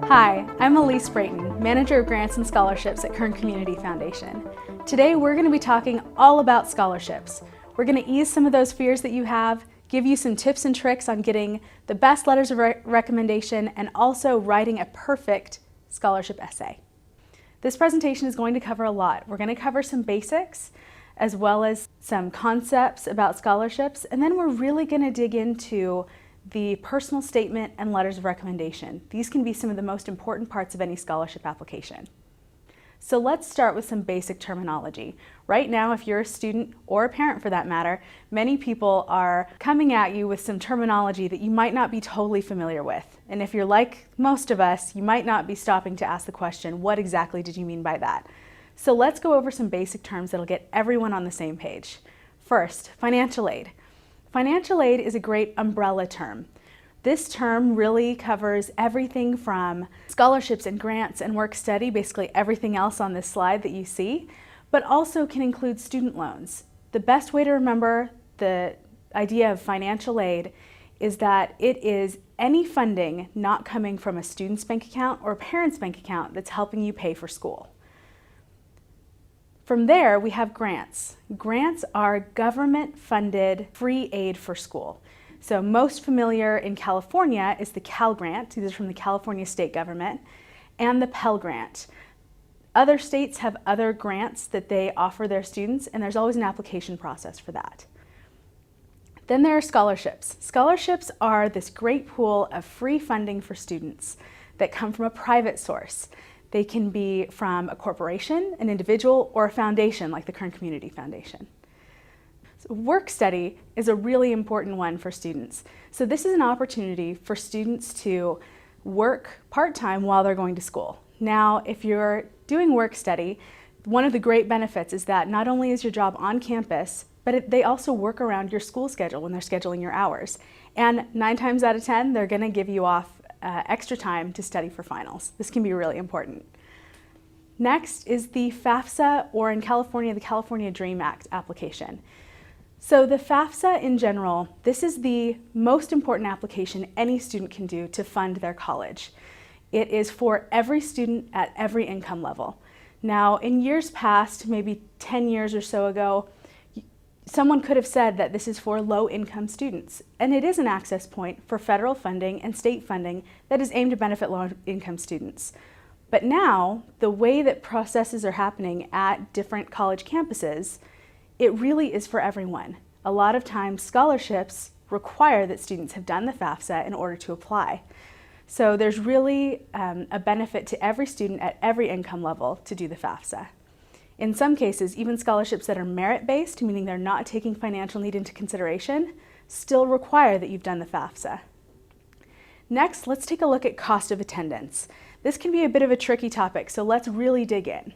Hi, I'm Alyse Brayton, Manager of Grants and Scholarships at Kern Community Foundation. Today we're going to be talking all about scholarships. We're going to ease some of those fears that you have, give you some tips and tricks on getting the best letters of recommendation, and also writing a perfect scholarship essay. This presentation is going to cover a lot. We're going to cover some basics as well as some concepts about scholarships, and then we're really going to dig into the personal statement and letters of recommendation. These can be some of the most important parts of any scholarship application. So let's start with some basic terminology. Right now, if you're a student or a parent for that matter, many people are coming at you with some terminology that you might not be totally familiar with. And if you're like most of us, you might not be stopping to ask the question, what exactly did you mean by that? So let's go over some basic terms that'll get everyone on the same page. First, financial aid. Financial aid is a great umbrella term. This term really covers everything from scholarships and grants and work study, basically everything else on this slide that you see, but also can include student loans. The best way to remember the idea of financial aid is that it is any funding not coming from a student's bank account or a parent's bank account that's helping you pay for school. From there, we have grants. Grants are government-funded free aid for school. So most familiar in California is the Cal Grant, these are from the California state government, and the Pell Grant. Other states have other grants that they offer their students, and there's always an application process for that. Then there are scholarships. Scholarships are this great pool of free funding for students that come from a private source. They can be from a corporation, an individual, or a foundation like the Kern Community Foundation. So work study is a really important one for students. So this is an opportunity for students to work part-time while they're going to school. Now, if you're doing work study, one of the great benefits is that not only is your job on campus, but they also work around your school schedule when they're scheduling your hours. And 9 times out of 10, they're going to give you off extra time to study for finals. This can be really important. Next is the FAFSA, or in California, the California Dream Act application. So the FAFSA in general, this is the most important application any student can do to fund their college. It is for every student at every income level. Now, in years past, maybe 10 years or so ago, someone could have said that this is for low-income students, and it is an access point for federal funding and state funding that is aimed to benefit low-income students. But now, the way that processes are happening at different college campuses, it really is for everyone. A lot of times, scholarships require that students have done the FAFSA in order to apply. So there's really a benefit to every student at every income level to do the FAFSA. In some cases, even scholarships that are merit-based, meaning they're not taking financial need into consideration, still require that you've done the FAFSA. Next, let's take a look at cost of attendance. This can be a bit of a tricky topic, so let's really dig in.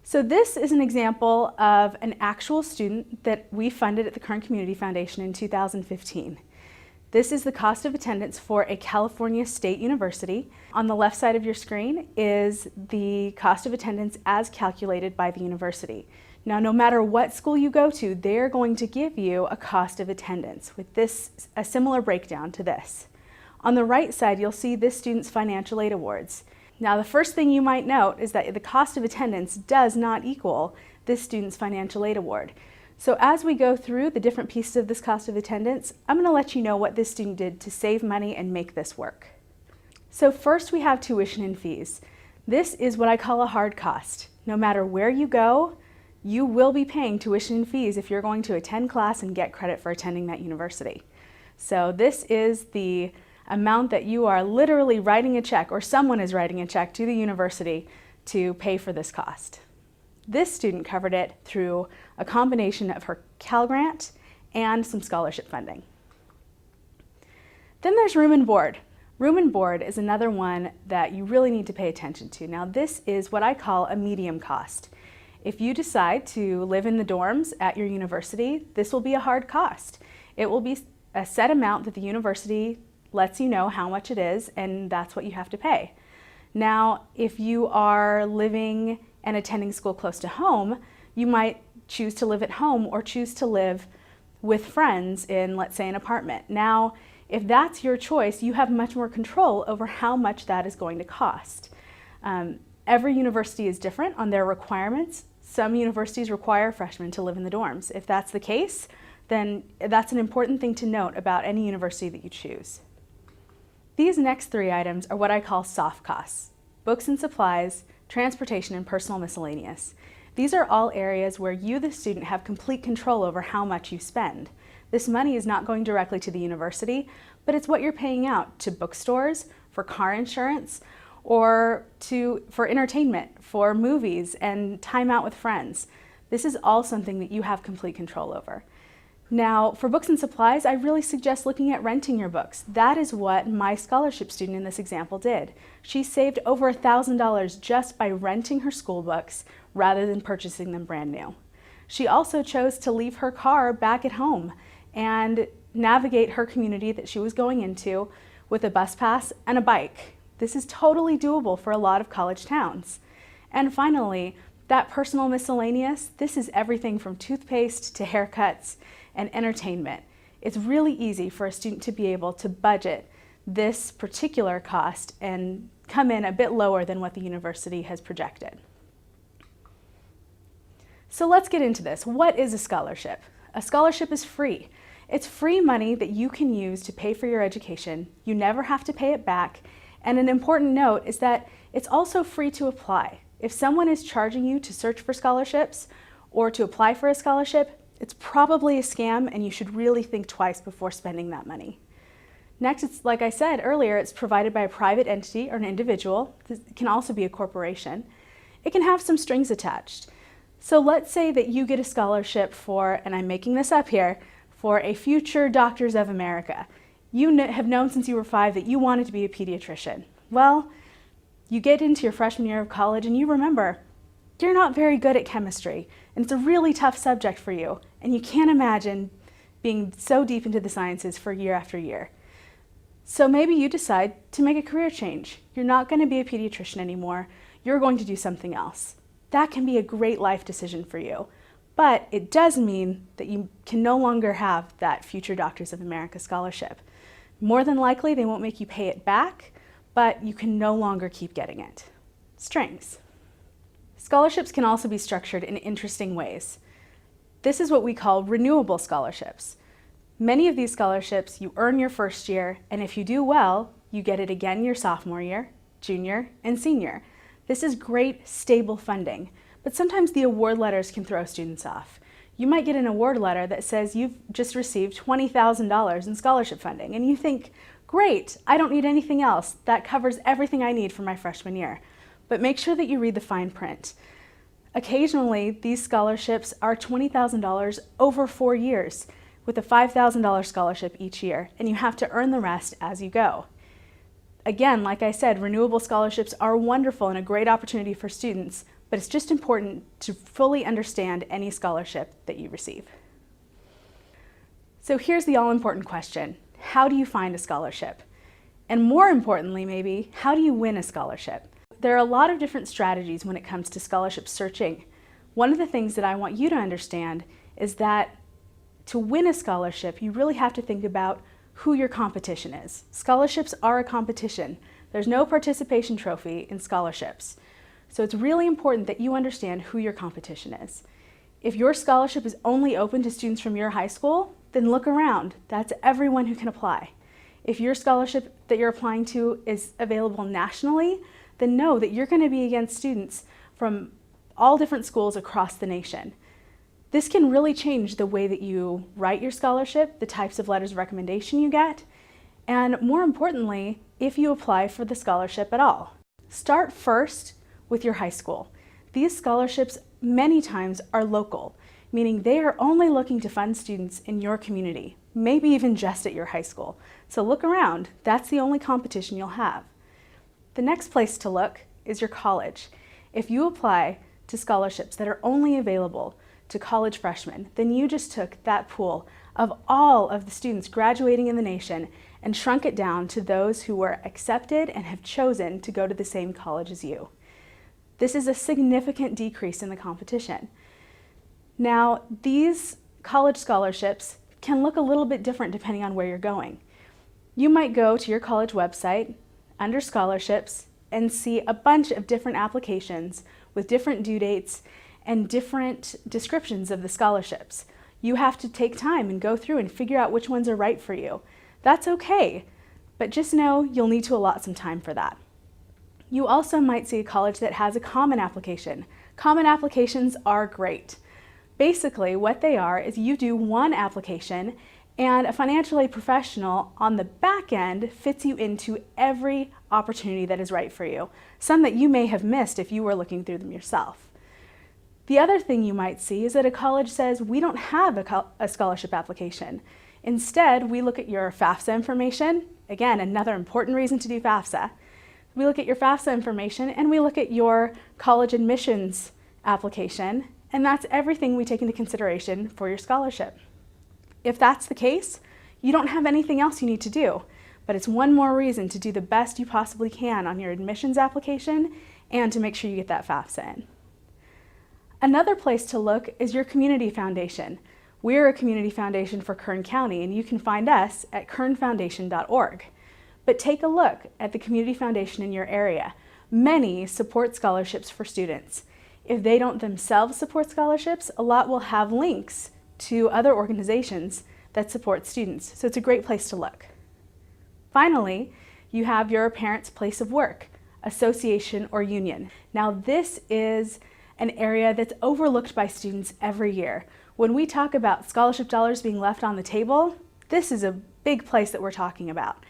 So this is an example of an actual student that we funded at the Kern Community Foundation in 2015. This is the cost of attendance for a California state university. On the left side of your screen is the cost of attendance as calculated by the university. Now, no matter what school you go to, they're going to give you a cost of attendance with a similar breakdown to this. On the right side, you'll see this student's financial aid awards. Now, the first thing you might note is that the cost of attendance does not equal this student's financial aid award. So as we go through the different pieces of this cost of attendance, I'm going to let you know what this student did to save money and make this work. So first we have tuition and fees. This is what I call a hard cost. No matter where you go, you will be paying tuition and fees if you're going to attend class and get credit for attending that university. So this is the amount that you are literally writing a check, or someone is writing a check to the university to pay for this cost. This student covered it through a combination of her Cal Grant and some scholarship funding. Then there's room and board. Room and board is another one that you really need to pay attention to. Now, this is what I call a medium cost. If you decide to live in the dorms at your university, this will be a hard cost. It will be a set amount that the university lets you know how much it is, and that's what you have to pay. Now, if you are living and attending school close to home, you might choose to live at home or choose to live with friends in, let's say, an apartment. Now, if that's your choice, you have much more control over how much that is going to cost. Every university is different on their requirements. Some universities require freshmen to live in the dorms. If that's the case, then that's an important thing to note about any university that you choose. These next three items are what I call soft costs: books and supplies, transportation, and personal miscellaneous. These are all areas where you, the student, have complete control over how much you spend. This money is not going directly to the university, but it's what you're paying out to bookstores, for car insurance, or for entertainment, for movies, and time out with friends. This is all something that you have complete control over. Now, for books and supplies, I really suggest looking at renting your books. That is what my scholarship student in this example did. She saved over $1,000 just by renting her school books rather than purchasing them brand new. She also chose to leave her car back at home and navigate her community that she was going into with a bus pass and a bike. This is totally doable for a lot of college towns. And finally, that personal miscellaneous, this is everything from toothpaste to haircuts and entertainment. It's really easy for a student to be able to budget this particular cost and come in a bit lower than what the university has projected. So let's get into this. What is a scholarship? A scholarship is free. It's free money that you can use to pay for your education. You never have to pay it back. And an important note is that it's also free to apply. If someone is charging you to search for scholarships or to apply for a scholarship, it's probably a scam, and you should really think twice before spending that money. Next, it's like I said earlier, it's provided by a private entity or an individual. This can also be a corporation. It can have some strings attached. So let's say that you get a scholarship for, and I'm making this up here, for a future Doctors of America. You have known since you were 5 that you wanted to be a pediatrician. Well, you get into your freshman year of college and you remember you're not very good at chemistry, and it's a really tough subject for you, and you can't imagine being so deep into the sciences for year after year. So maybe you decide to make a career change. You're not going to be a pediatrician anymore. You're going to do something else. That can be a great life decision for you, but it does mean that you can no longer have that future Doctors of America scholarship. More than likely, they won't make you pay it back, but you can no longer keep getting it. Strings. Scholarships can also be structured in interesting ways. This is what we call renewable scholarships. Many of these scholarships you earn your first year, and if you do well, you get it again your sophomore year, junior, and senior. This is great, stable funding, but sometimes the award letters can throw students off. You might get an award letter that says you've just received $20,000 in scholarship funding, and you think, great, I don't need anything else. That covers everything I need for my freshman year. But make sure that you read the fine print. Occasionally, these scholarships are $20,000 over 4 years, with a $5,000 scholarship each year, and you have to earn the rest as you go. Again, like I said, renewable scholarships are wonderful and a great opportunity for students, but it's just important to fully understand any scholarship that you receive. So here's the all-important question. How do you find a scholarship? And more importantly, maybe, how do you win a scholarship? There are a lot of different strategies when it comes to scholarship searching. One of the things that I want you to understand is that to win a scholarship, you really have to think about who your competition is. Scholarships are a competition. There's no participation trophy in scholarships. So it's really important that you understand who your competition is. If your scholarship is only open to students from your high school, then look around. That's everyone who can apply. If your scholarship that you're applying to is available nationally, then know that you're going to be against students from all different schools across the nation. This can really change the way that you write your scholarship, the types of letters of recommendation you get, and more importantly, if you apply for the scholarship at all. Start first with your high school. These scholarships many times are local, meaning they are only looking to fund students in your community, maybe even just at your high school. So look around. That's the only competition you'll have. The next place to look is your college. If you apply to scholarships that are only available to college freshmen, then you just took that pool of all of the students graduating in the nation and shrunk it down to those who were accepted and have chosen to go to the same college as you. This is a significant decrease in the competition. Now, these college scholarships can look a little bit different depending on where you're going. You might go to your college website under scholarships and see a bunch of different applications with different due dates and different descriptions of the scholarships. You have to take time and go through and figure out which ones are right for you. That's okay, but just know you'll need to allot some time for that. You also might see a college that has a common application. Common applications are great. Basically, what they are is you do one application and a financial aid professional on the back end fits you into every opportunity that is right for you, some that you may have missed if you were looking through them yourself. The other thing you might see is that a college says, we don't have a scholarship application. Instead, we look at your FAFSA information. Again, another important reason to do FAFSA. We look at your FAFSA information and we look at your college admissions application, and that's everything we take into consideration for your scholarship. If that's the case, you don't have anything else you need to do, but it's one more reason to do the best you possibly can on your admissions application and to make sure you get that FAFSA in. Another place to look is your community foundation. We're a community foundation for Kern County, and you can find us at kernfoundation.org. But take a look at the community foundation in your area. Many support scholarships for students. If they don't themselves support scholarships, a lot will have links to other organizations that support students, so it's a great place to look. Finally, you have your parents' place of work, association or union. Now this is an area that's overlooked by students every year. When we talk about scholarship dollars being left on the table, this is a big place that we're talking about.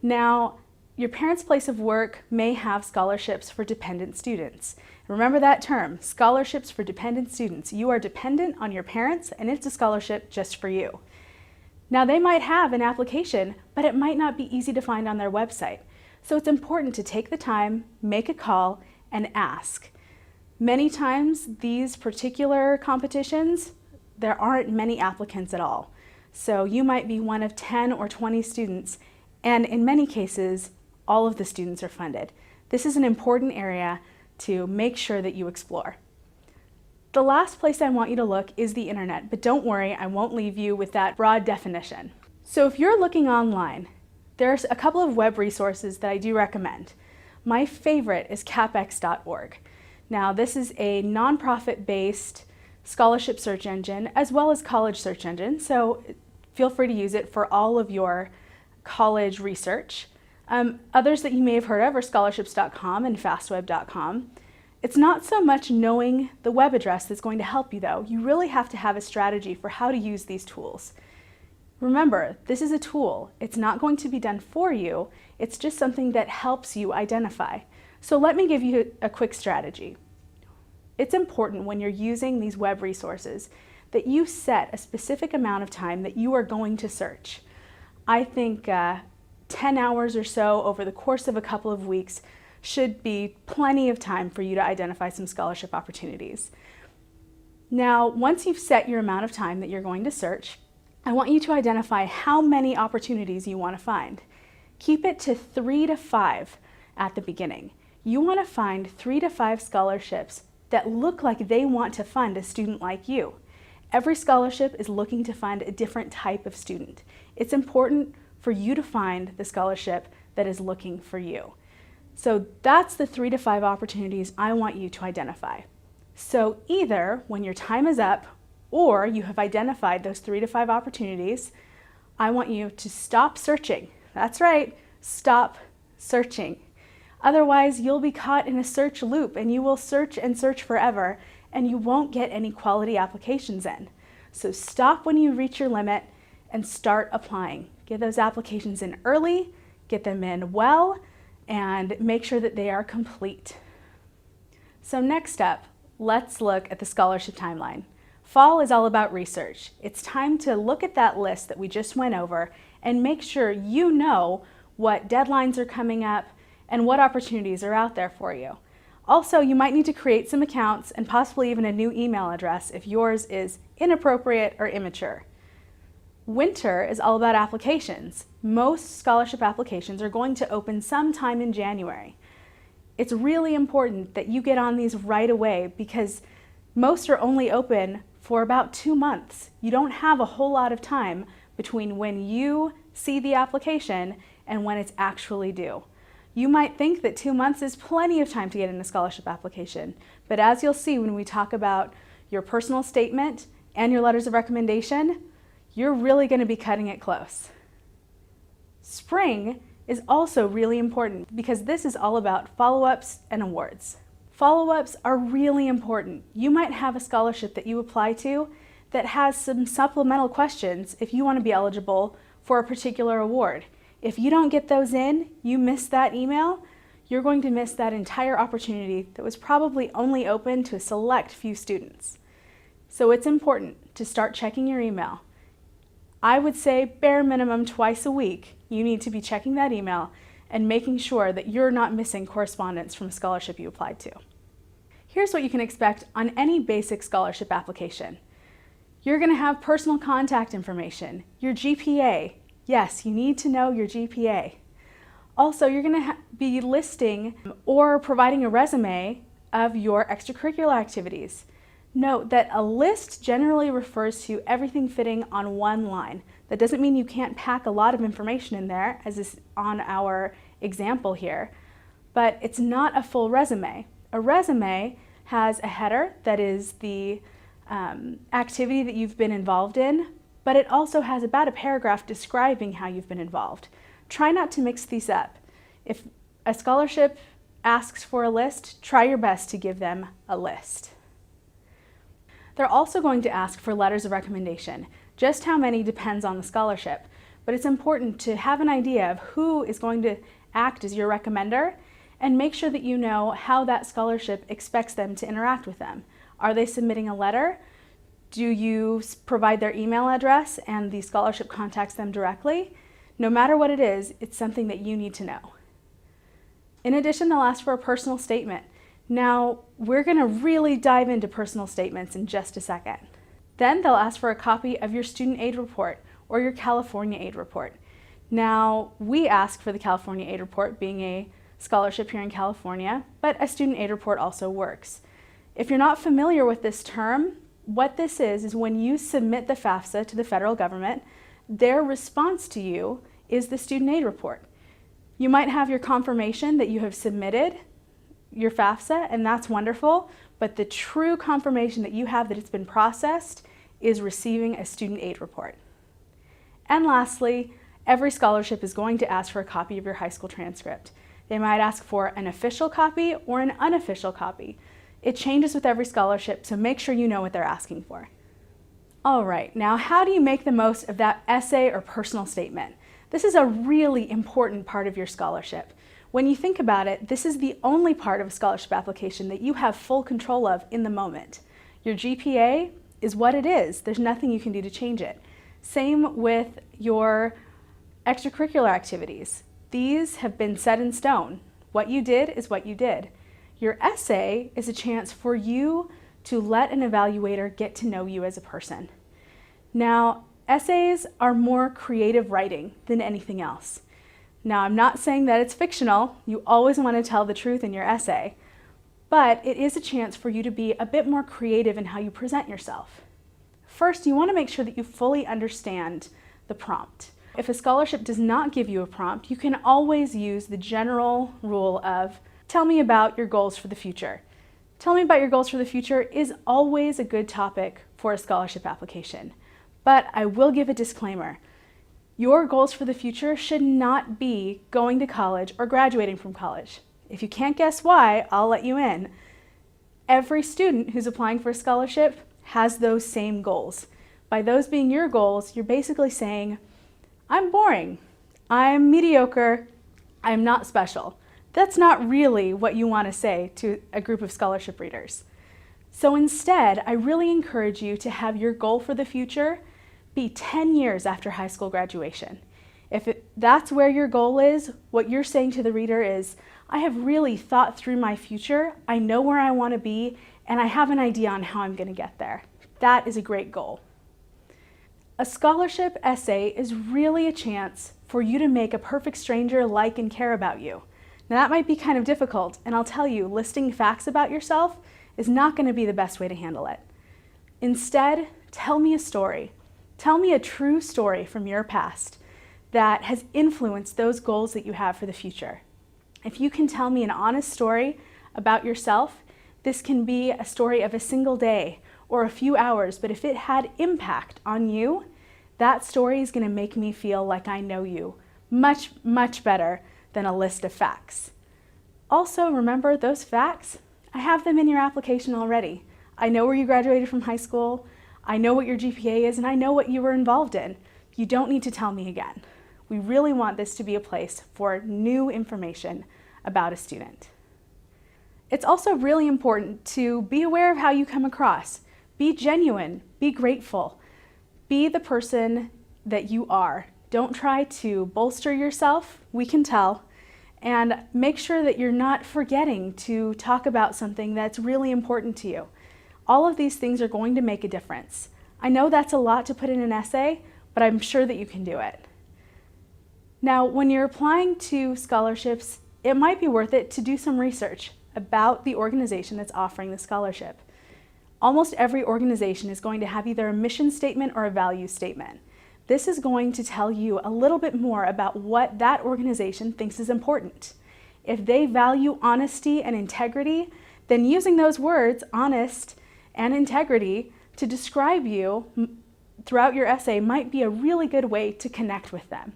Now, your parents' place of work may have scholarships for dependent students. Remember that term, scholarships for dependent students. You are dependent on your parents and it's a scholarship just for you. Now they might have an application, but it might not be easy to find on their website. So it's important to take the time, make a call, and ask. Many times these particular competitions, there aren't many applicants at all. So you might be one of 10 or 20 students, and in many cases, all of the students are funded. This is an important area to make sure that you explore. The last place I want you to look is the internet, but don't worry, I won't leave you with that broad definition. So if you're looking online, there's a couple of web resources that I do recommend. My favorite is capex.org. Now this is a nonprofit-based scholarship search engine as well as college search engine, so feel free to use it for all of your college research. Others that you may have heard of are scholarships.com and fastweb.com. It's not so much knowing the web address that's going to help you though. You really have to have a strategy for how to use these tools. Remember, this is a tool. It's not going to be done for you. It's just something that helps you identify. So let me give you a quick strategy. It's important when you're using these web resources that you set a specific amount of time that you are going to search. I think 10 hours or so over the course of a couple of weeks should be plenty of time for you to identify some scholarship opportunities. Now, once you've set your amount of time that you're going to search, I want you to identify how many opportunities you want to find. Keep it to 3 to 5 at the beginning. You want to find 3 to 5 scholarships that look like they want to fund a student like you. Every scholarship is looking to fund a different type of student. It's important for you to find the scholarship that is looking for you. So that's the 3 to 5 opportunities I want you to identify. So either when your time is up or you have identified those 3 to 5 opportunities, I want you to stop searching. That's right, stop searching. Otherwise, you'll be caught in a search loop and you will search and search forever and you won't get any quality applications in. So stop when you reach your limit and start applying. Get those applications in early, get them in well, and make sure that they are complete. So next up, let's look at the scholarship timeline. Fall is all about research. It's time to look at that list that we just went over and make sure you know what deadlines are coming up and what opportunities are out there for you. Also, you might need to create some accounts and possibly even a new email address if yours is inappropriate or immature. Winter is all about applications. Most scholarship applications are going to open sometime in January. It's really important that you get on these right away because most are only open for about 2 months. You don't have a whole lot of time between when you see the application and when it's actually due. You might think that 2 months is plenty of time to get in a scholarship application, but as you'll see when we talk about your personal statement and your letters of recommendation, you're really going to be cutting it close. Spring is also really important because this is all about follow-ups and awards. Follow-ups are really important. You might have a scholarship that you apply to that has some supplemental questions if you want to be eligible for a particular award. If you don't get those in, you miss that email, you're going to miss that entire opportunity that was probably only open to a select few students. So it's important to start checking your email. I would say bare minimum twice a week, you need to be checking that email and making sure that you're not missing correspondence from a scholarship you applied to. Here's what you can expect on any basic scholarship application. You're going to have personal contact information, your GPA. Yes, you need to know your GPA. Also, you're going to be listing or providing a resume of your extracurricular activities. Note that a list generally refers to everything fitting on one line. That doesn't mean you can't pack a lot of information in there, as is on our example here, but it's not a full resume. A resume has a header that is the activity that you've been involved in, but it also has about a paragraph describing how you've been involved. Try not to mix these up. If a scholarship asks for a list, try your best to give them a list. They're also going to ask for letters of recommendation. Just how many depends on the scholarship, but it's important to have an idea of who is going to act as your recommender and make sure that you know how that scholarship expects them to interact with them. Are they submitting a letter? Do you provide their email address and the scholarship contacts them directly? No matter what it is, it's something that you need to know. In addition, they'll ask for a personal statement. Now, we're going to really dive into personal statements in just a second. Then they'll ask for a copy of your student aid report or your California aid report. Now, we ask for the California aid report, being a scholarship here in California, but a student aid report also works. If you're not familiar with this term, what this is when you submit the FAFSA to the federal government, their response to you is the student aid report. You might have your confirmation that you have submitted your FAFSA, and that's wonderful, but the true confirmation that you have that it's been processed is receiving a student aid report. And lastly, every scholarship is going to ask for a copy of your high school transcript. They might ask for an official copy or an unofficial copy. It changes with every scholarship, so make sure you know what they're asking for. All right, now how do you make the most of that essay or personal statement? This is a really important part of your scholarship. When you think about it, this is the only part of a scholarship application that you have full control of in the moment. Your GPA is what it is. There's nothing you can do to change it. Same with your extracurricular activities. These have been set in stone. What you did is what you did. Your essay is a chance for you to let an evaluator get to know you as a person. Now, essays are more creative writing than anything else. Now, I'm not saying that it's fictional. You always want to tell the truth in your essay, but it is a chance for you to be a bit more creative in how you present yourself. First, you want to make sure that you fully understand the prompt. If a scholarship does not give you a prompt, you can always use the general rule of, tell me about your goals for the future. Tell me about your goals for the future is always a good topic for a scholarship application. But I will give a disclaimer. Your goals for the future should not be going to college or graduating from college. If you can't guess why, I'll let you in. Every student who's applying for a scholarship has those same goals. By those being your goals, you're basically saying, I'm boring, I'm mediocre, I'm not special. That's not really what you want to say to a group of scholarship readers. So instead, I really encourage you to have your goal for the future be 10 years after high school graduation. If that's where your goal is, what you're saying to the reader is, I have really thought through my future, I know where I want to be, and I have an idea on how I'm going to get there. That is a great goal. A scholarship essay is really a chance for you to make a perfect stranger like and care about you. Now that might be kind of difficult, and I'll tell you, listing facts about yourself is not going to be the best way to handle it. Instead, tell me a story. Tell me a true story from your past that has influenced those goals that you have for the future. If you can tell me an honest story about yourself, this can be a story of a single day or a few hours, but if it had impact on you, that story is going to make me feel like I know you much, much better than a list of facts. Also, remember those facts, I have them in your application already. I know where you graduated from high school, I know what your GPA is, and I know what you were involved in. You don't need to tell me again. We really want this to be a place for new information about a student. It's also really important to be aware of how you come across. Be genuine, be grateful, be the person that you are. Don't try to bolster yourself, we can tell, and make sure that you're not forgetting to talk about something that's really important to you. All of these things are going to make a difference. I know that's a lot to put in an essay, but I'm sure that you can do it. Now, when you're applying to scholarships, it might be worth it to do some research about the organization that's offering the scholarship. Almost every organization is going to have either a mission statement or a value statement. This is going to tell you a little bit more about what that organization thinks is important. If they value honesty and integrity, then using those words, honest and integrity, to describe you throughout your essay might be a really good way to connect with them.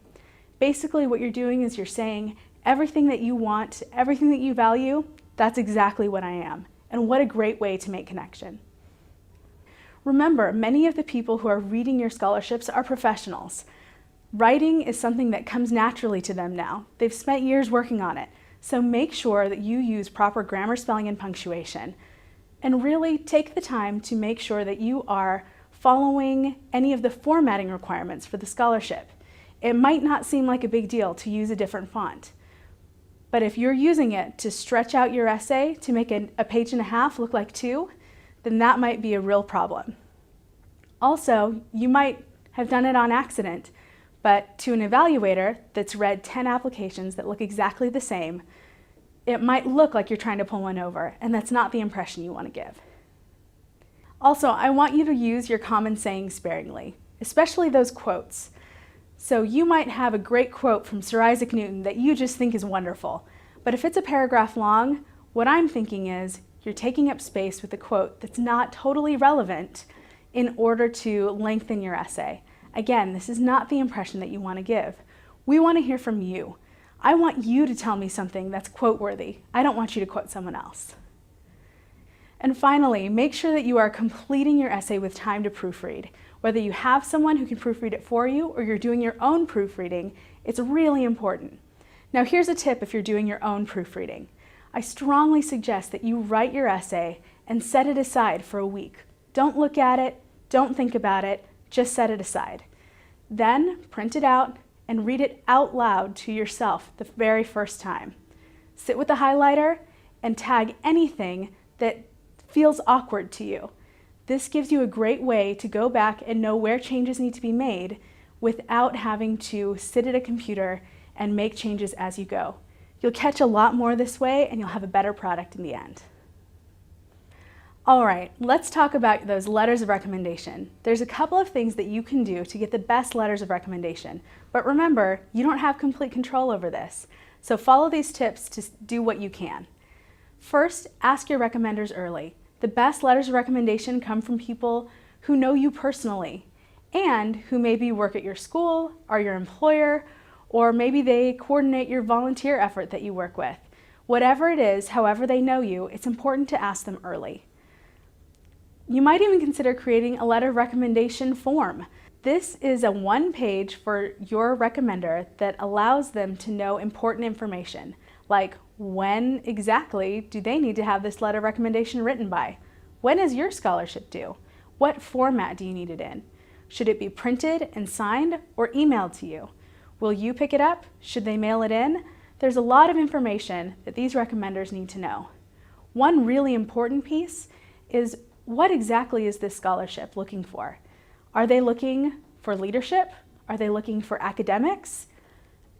Basically, what you're doing is you're saying everything that you want, everything that you value, that's exactly what I am. And what a great way to make connection. Remember, many of the people who are reading your scholarships are professionals. Writing is something that comes naturally to them now. They've spent years working on it. So make sure that you use proper grammar, spelling, and punctuation. And really take the time to make sure that you are following any of the formatting requirements for the scholarship. It might not seem like a big deal to use a different font, but if you're using it to stretch out your essay to make a page and a half look like 2, then that might be a real problem. Also, you might have done it on accident, but to an evaluator that's read 10 applications that look exactly the same, it might look like you're trying to pull one over, and that's not the impression you want to give. Also, I want you to use your common sayings sparingly, especially those quotes. So you might have a great quote from Sir Isaac Newton that you just think is wonderful, but if it's a paragraph long, what I'm thinking is you're taking up space with a quote that's not totally relevant in order to lengthen your essay. Again, this is not the impression that you want to give. We want to hear from you. I want you to tell me something that's quote-worthy. I don't want you to quote someone else. And finally, make sure that you are completing your essay with time to proofread. Whether you have someone who can proofread it for you or you're doing your own proofreading, it's really important. Now here's a tip if you're doing your own proofreading. I strongly suggest that you write your essay and set it aside for a week. Don't look at it, don't think about it, just set it aside. Then print it out and read it out loud to yourself the very first time. Sit with the highlighter and tag anything that feels awkward to you. This gives you a great way to go back and know where changes need to be made without having to sit at a computer and make changes as you go. You'll catch a lot more this way and you'll have a better product in the end. All right, let's talk about those letters of recommendation. There's a couple of things that you can do to get the best letters of recommendation, but remember, you don't have complete control over this. So follow these tips to do what you can. First, ask your recommenders early. The best letters of recommendation come from people who know you personally and who maybe work at your school or your employer, or maybe they coordinate your volunteer effort that you work with. Whatever it is, however they know you, it's important to ask them early. You might even consider creating a letter of recommendation form. This is a one-page for your recommender that allows them to know important information, like when exactly do they need to have this letter of recommendation written by? When is your scholarship due? What format do you need it in? Should it be printed and signed or emailed to you? Will you pick it up? Should they mail it in? There's a lot of information that these recommenders need to know. One really important piece is what exactly is this scholarship looking for? Are they looking for leadership? Are they looking for academics?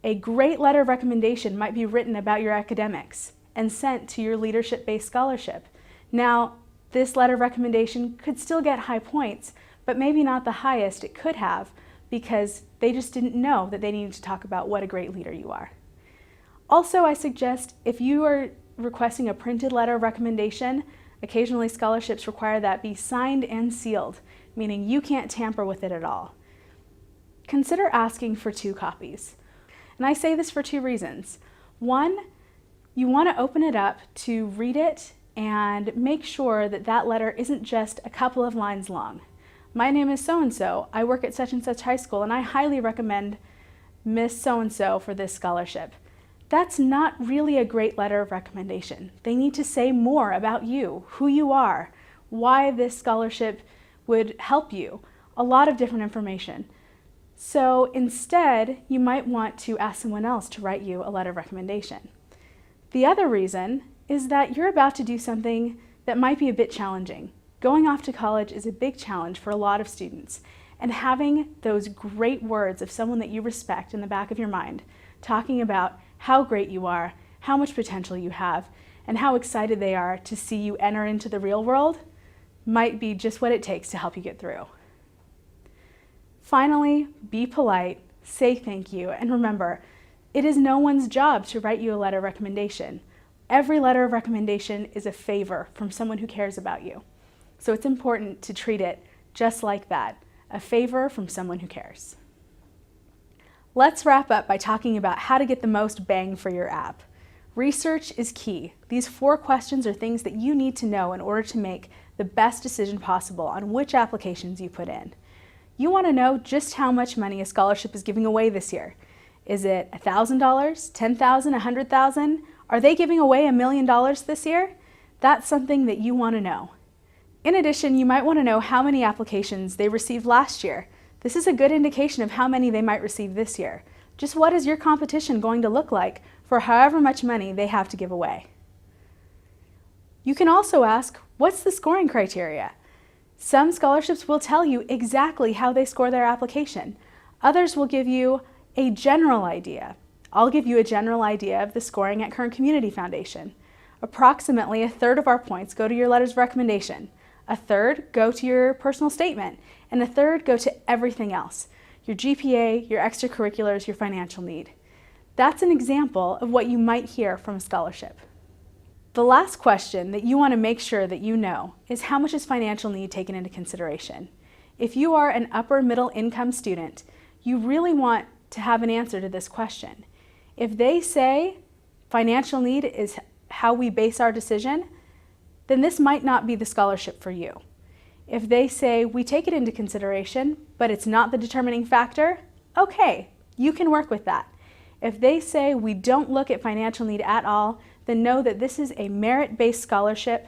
A great letter of recommendation might be written about your academics and sent to your leadership-based scholarship. Now, this letter of recommendation could still get high points, but maybe not the highest it could have because they just didn't know that they needed to talk about what a great leader you are. Also, I suggest if you are requesting a printed letter of recommendation, occasionally scholarships require that be signed and sealed, meaning you can't tamper with it at all. Consider asking for 2 copies. And I say this for 2 reasons. One, you want to open it up to read it and make sure that that letter isn't just a couple of lines long. My name is so-and-so, I work at such and such high school, and I highly recommend Miss so-and-so for this scholarship. That's not really a great letter of recommendation. They need to say more about you, who you are, why this scholarship would help you, a lot of different information. So instead, you might want to ask someone else to write you a letter of recommendation. The other reason is that you're about to do something that might be a bit challenging. Going off to college is a big challenge for a lot of students, and having those great words of someone that you respect in the back of your mind, talking about how great you are, how much potential you have, and how excited they are to see you enter into the real world, might be just what it takes to help you get through. Finally, be polite, say thank you, and remember, it is no one's job to write you a letter of recommendation. Every letter of recommendation is a favor from someone who cares about you. So it's important to treat it just like that, a favor from someone who cares. Let's wrap up by talking about how to get the most bang for your app. Research is key. These 4 questions are things that you need to know in order to make the best decision possible on which applications you put in. You want to know just how much money a scholarship is giving away this year. Is it $1,000, $10,000, $100,000? Are they giving away $1 million this year? That's something that you want to know. In addition, you might want to know how many applications they received last year. This is a good indication of how many they might receive this year. Just what is your competition going to look like for however much money they have to give away? You can also ask, what's the scoring criteria? Some scholarships will tell you exactly how they score their application. Others will give you a general idea. I'll give you a general idea of the scoring at Kern Community Foundation. Approximately 1/3 of our points go to your letters of recommendation. 1/3 go to your personal statement, and 1/3 go to everything else, your GPA, your extracurriculars, your financial need. That's an example of what you might hear from a scholarship. The last question that you want to make sure that you know is how much is financial need taken into consideration. If you are an upper middle income student, you really want to have an answer to this question. If they say financial need is how we base our decision, then this might not be the scholarship for you. If they say we take it into consideration, but it's not the determining factor, okay, you can work with that. If they say we don't look at financial need at all, then know that this is a merit-based scholarship,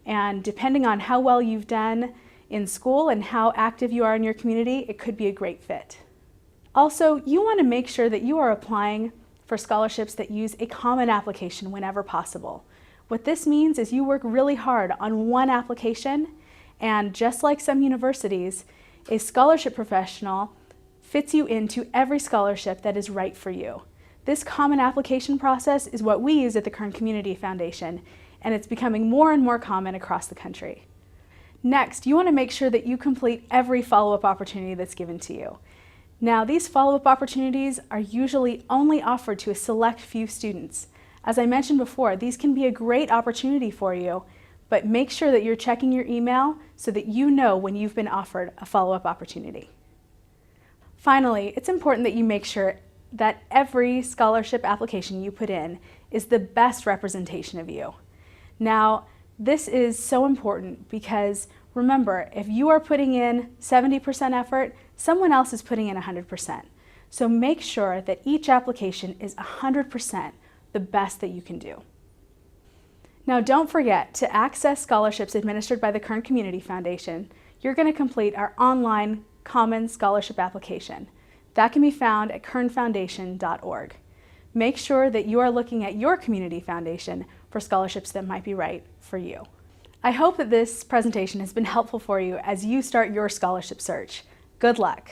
and depending on how well you've done in school and how active you are in your community, it could be a great fit. Also, you want to make sure that you are applying for scholarships that use a common application whenever possible. What this means is you work really hard on one application, and just like some universities, a scholarship professional fits you into every scholarship that is right for you. This common application process is what we use at the Kern Community Foundation, and it's becoming more and more common across the country. Next, you want to make sure that you complete every follow-up opportunity that's given to you. Now, these follow-up opportunities are usually only offered to a select few students. As I mentioned before, these can be a great opportunity for you, but make sure that you're checking your email so that you know when you've been offered a follow-up opportunity. Finally, it's important that you make sure that every scholarship application you put in is the best representation of you. Now, this is so important because remember, if you are putting in 70% effort, someone else is putting in 100%. So make sure that each application is 100% the best that you can do. Now, don't forget, to access scholarships administered by the Kern Community Foundation, you're going to complete our online Common Scholarship application. That can be found at kernfoundation.org. Make sure that you are looking at your community foundation for scholarships that might be right for you. I hope that this presentation has been helpful for you as you start your scholarship search. Good luck!